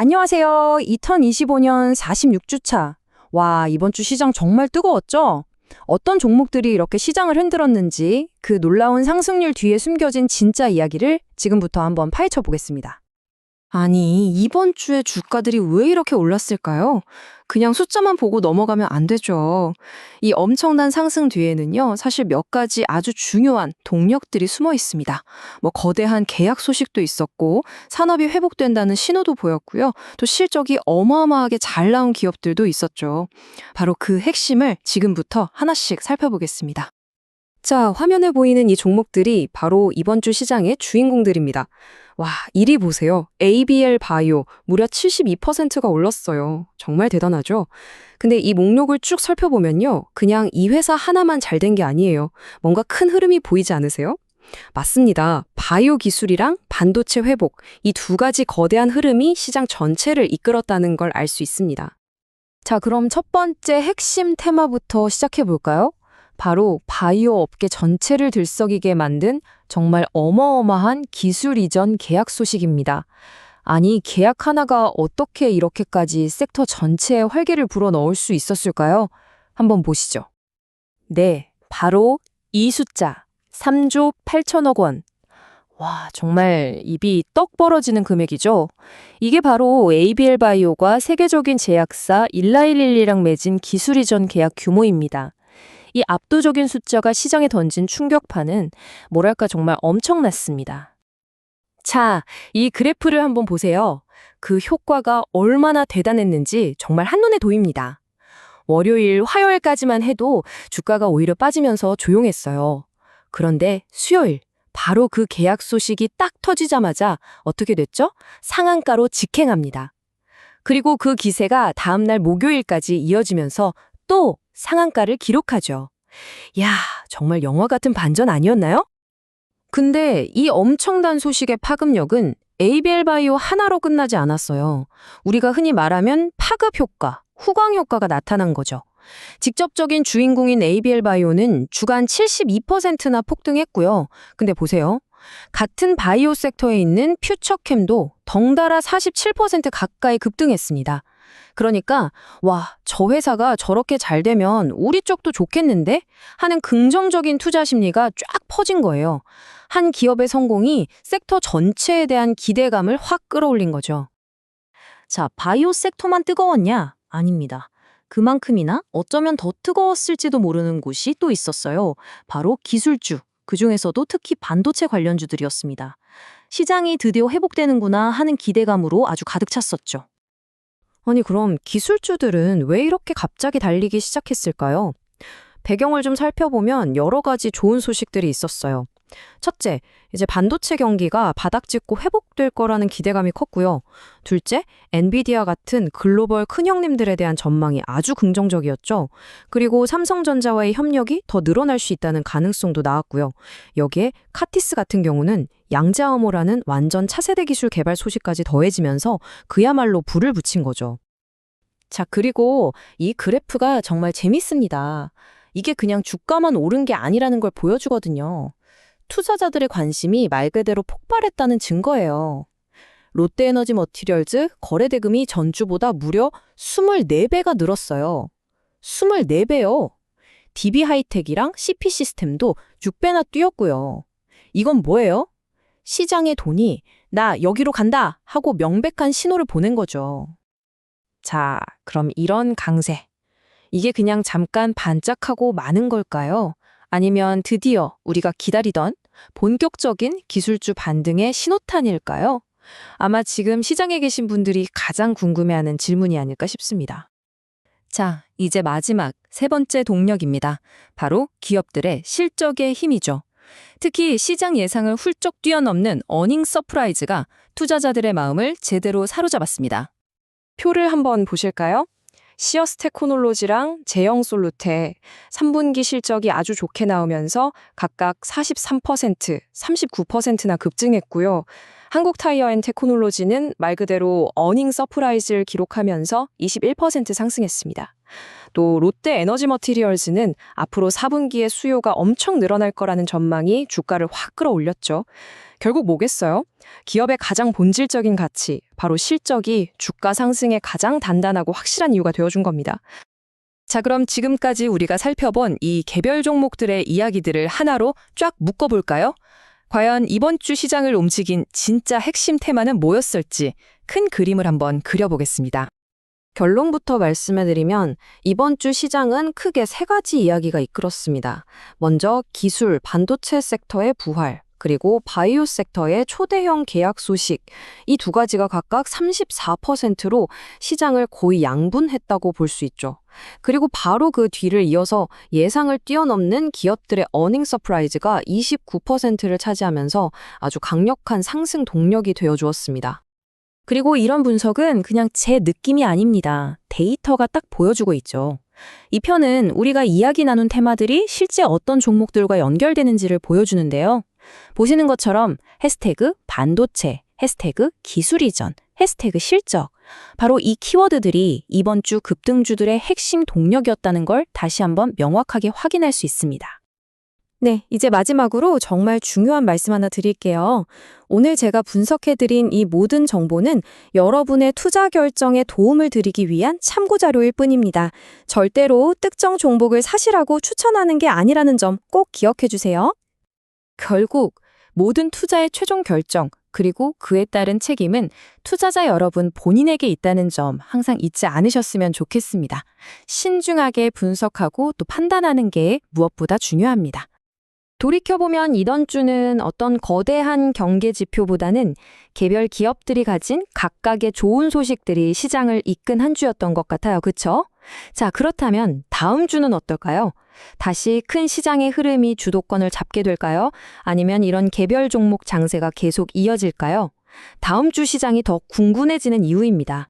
안녕하세요. 2025년 46주차. 와, 이번 주 시장 정말 뜨거웠죠? 어떤 종목들이 이렇게 시장을 흔들었는지 그 놀라운 상승률 뒤에 숨겨진 진짜 이야기를 지금부터 한번 파헤쳐 보겠습니다. 아니, 이번 주에 주가들이 왜 이렇게 올랐을까요? 그냥 숫자만 보고 넘어가면 안 되죠. 이 엄청난 상승 뒤에는요, 사실 몇 가지 아주 중요한 동력들이 숨어 있습니다. 거대한 계약 소식도 있었고, 산업이 회복된다는 신호도 보였고요. 또 실적이 어마어마하게 잘 나온 기업들도 있었죠. 바로 그 핵심을 지금부터 하나씩 살펴보겠습니다. 자, 화면에 보이는 이 종목들이 바로 이번 주 시장의 주인공들입니다. 와, 1위 보세요. ABL 바이오 무려 72%가 올랐어요. 정말 대단하죠? 근데 이 목록을 쭉 살펴보면요. 그냥 이 회사 하나만 잘 된 게 아니에요. 뭔가 큰 흐름이 보이지 않으세요? 맞습니다. 바이오 기술이랑 반도체 회복, 이 두 가지 거대한 흐름이 시장 전체를 이끌었다는 걸 알 수 있습니다. 자, 그럼 첫 번째 핵심 테마부터 시작해 볼까요? 바로 바이오 업계 전체를 들썩이게 만든 정말 어마어마한 기술 이전 계약 소식입니다. 아니, 계약 하나가 어떻게 이렇게까지 섹터 전체에 활기를 불어넣을 수 있었을까요? 한번 보시죠. 네, 바로 이 숫자, 3조 8천억 원. 와, 정말 입이 떡 벌어지는 금액이죠. 이게 바로 ABL 바이오가 세계적인 제약사 일라이릴리랑 맺은 기술 이전 계약 규모입니다. 이 압도적인 숫자가 시장에 던진 충격파는 뭐랄까 정말 엄청났습니다. 자, 이 그래프를 한번 보세요. 그 효과가 얼마나 대단했는지 정말 한눈에 보입니다. 월요일, 화요일까지만 해도 주가가 오히려 빠지면서 조용했어요. 그런데 수요일, 바로 그 계약 소식이 딱 터지자마자 어떻게 됐죠? 상한가로 직행합니다. 그리고 그 기세가 다음날 목요일까지 이어지면서 또 상한가를 기록하죠. 야, 정말 영화 같은 반전 아니었나요? 근데 이 엄청난 소식의 파급력은 ABL 바이오 하나로 끝나지 않았어요. 우리가 흔히 말하면 파급 효과, 후광 효과가 나타난 거죠. 직접적인 주인공인 ABL 바이오는 주간 72%나 폭등했고요. 근데 보세요. 같은 바이오 섹터에 있는 퓨처캠도 덩달아 47% 가까이 급등했습니다. 그러니까 와, 저 회사가 저렇게 잘 되면 우리 쪽도 좋겠는데? 하는 긍정적인 투자 심리가 쫙 퍼진 거예요. 한 기업의 성공이 섹터 전체에 대한 기대감을 확 끌어올린 거죠. 자, 바이오 섹터만 뜨거웠냐? 아닙니다. 그만큼이나 어쩌면 더 뜨거웠을지도 모르는 곳이 또 있었어요. 바로 기술주, 그중에서도 특히 반도체 관련주들이었습니다. 시장이 드디어 회복되는구나 하는 기대감으로 아주 가득 찼었죠. 아니, 그럼 기술주들은 왜 이렇게 갑자기 달리기 시작했을까요? 배경을 좀 살펴보면 여러 가지 좋은 소식들이 있었어요. 첫째, 이제 반도체 경기가 바닥짓고 회복될 거라는 기대감이 컸고요. 둘째, 엔비디아 같은 글로벌 큰형님들에 대한 전망이 아주 긍정적이었죠. 그리고 삼성전자와의 협력이 더 늘어날 수 있다는 가능성도 나왔고요. 여기에 카티스 같은 경우는 양자암호라는 완전 차세대 기술 개발 소식까지 더해지면서 그야말로 불을 붙인 거죠. 자, 그리고 이 그래프가 정말 재밌습니다. 이게 그냥 주가만 오른 게 아니라는 걸 보여주거든요. 투자자들의 관심이 말 그대로 폭발했다는 증거예요. 롯데에너지 머티리얼즈 거래 대금이 전주보다 무려 24배가 늘었어요. 24배요. DB하이텍이랑 CP시스템도 6배나 뛰었고요. 이건 뭐예요? 시장의 돈이 나 여기로 간다 하고 명백한 신호를 보낸 거죠. 자, 그럼 이런 강세. 이게 그냥 잠깐 반짝하고 마는 걸까요? 아니면 드디어 우리가 기다리던 본격적인 기술주 반등의 신호탄일까요? 아마 지금 시장에 계신 분들이 가장 궁금해하는 질문이 아닐까 싶습니다. 자, 이제 마지막 세 번째 동력입니다. 바로 기업들의 실적의 힘이죠. 특히 시장 예상을 훌쩍 뛰어넘는 어닝 서프라이즈가 투자자들의 마음을 제대로 사로잡았습니다. 표를 한번 보실까요? 시어스 테크놀로지랑 제형솔루테 3분기 실적이 아주 좋게 나오면서 각각 43%, 39%나 급증했고요. 한국타이어앤테크놀로지는 말 그대로 어닝 서프라이즈를 기록하면서 21% 상승했습니다. 또 롯데 에너지 머티리얼즈는 앞으로 4분기에 수요가 엄청 늘어날 거라는 전망이 주가를 확 끌어올렸죠. 결국 뭐겠어요? 기업의 가장 본질적인 가치, 바로 실적이 주가 상승에 가장 단단하고 확실한 이유가 되어준 겁니다. 자, 그럼 지금까지 우리가 살펴본 이 개별 종목들의 이야기들을 하나로 쫙 묶어볼까요? 과연 이번 주 시장을 움직인 진짜 핵심 테마는 뭐였을지 큰 그림을 한번 그려보겠습니다. 결론부터 말씀해드리면 이번 주 시장은 크게 세 가지 이야기가 이끌었습니다. 먼저 기술, 반도체 섹터의 부활, 그리고 바이오 섹터의 초대형 계약 소식, 이 두 가지가 각각 34%로 시장을 거의 양분했다고 볼 수 있죠. 그리고 바로 그 뒤를 이어서 예상을 뛰어넘는 기업들의 어닝 서프라이즈가 29%를 차지하면서 아주 강력한 상승 동력이 되어주었습니다. 그리고 이런 분석은 그냥 제 느낌이 아닙니다. 데이터가 딱 보여주고 있죠. 이 편은 우리가 이야기 나눈 테마들이 실제 어떤 종목들과 연결되는지를 보여주는데요. 보시는 것처럼 해시태그 반도체, 해시태그 기술 이전, 해시태그 실적. 바로 이 키워드들이 이번 주 급등주들의 핵심 동력이었다는 걸 다시 한번 명확하게 확인할 수 있습니다. 네, 이제 마지막으로 정말 중요한 말씀 하나 드릴게요. 오늘 제가 분석해드린 이 모든 정보는 여러분의 투자 결정에 도움을 드리기 위한 참고 자료일 뿐입니다. 절대로 특정 종목을 사시라고 추천하는 게 아니라는 점 꼭 기억해 주세요. 결국 모든 투자의 최종 결정, 그리고 그에 따른 책임은 투자자 여러분 본인에게 있다는 점 항상 잊지 않으셨으면 좋겠습니다. 신중하게 분석하고 또 판단하는 게 무엇보다 중요합니다. 돌이켜보면 이번 주는 어떤 거대한 경계 지표보다는 개별 기업들이 가진 각각의 좋은 소식들이 시장을 이끈 한 주였던 것 같아요. 그쵸? 자, 그렇다면 다음 주는 어떨까요? 다시 큰 시장의 흐름이 주도권을 잡게 될까요? 아니면 이런 개별 종목 장세가 계속 이어질까요? 다음 주 시장이 더 궁금해지는 이유입니다.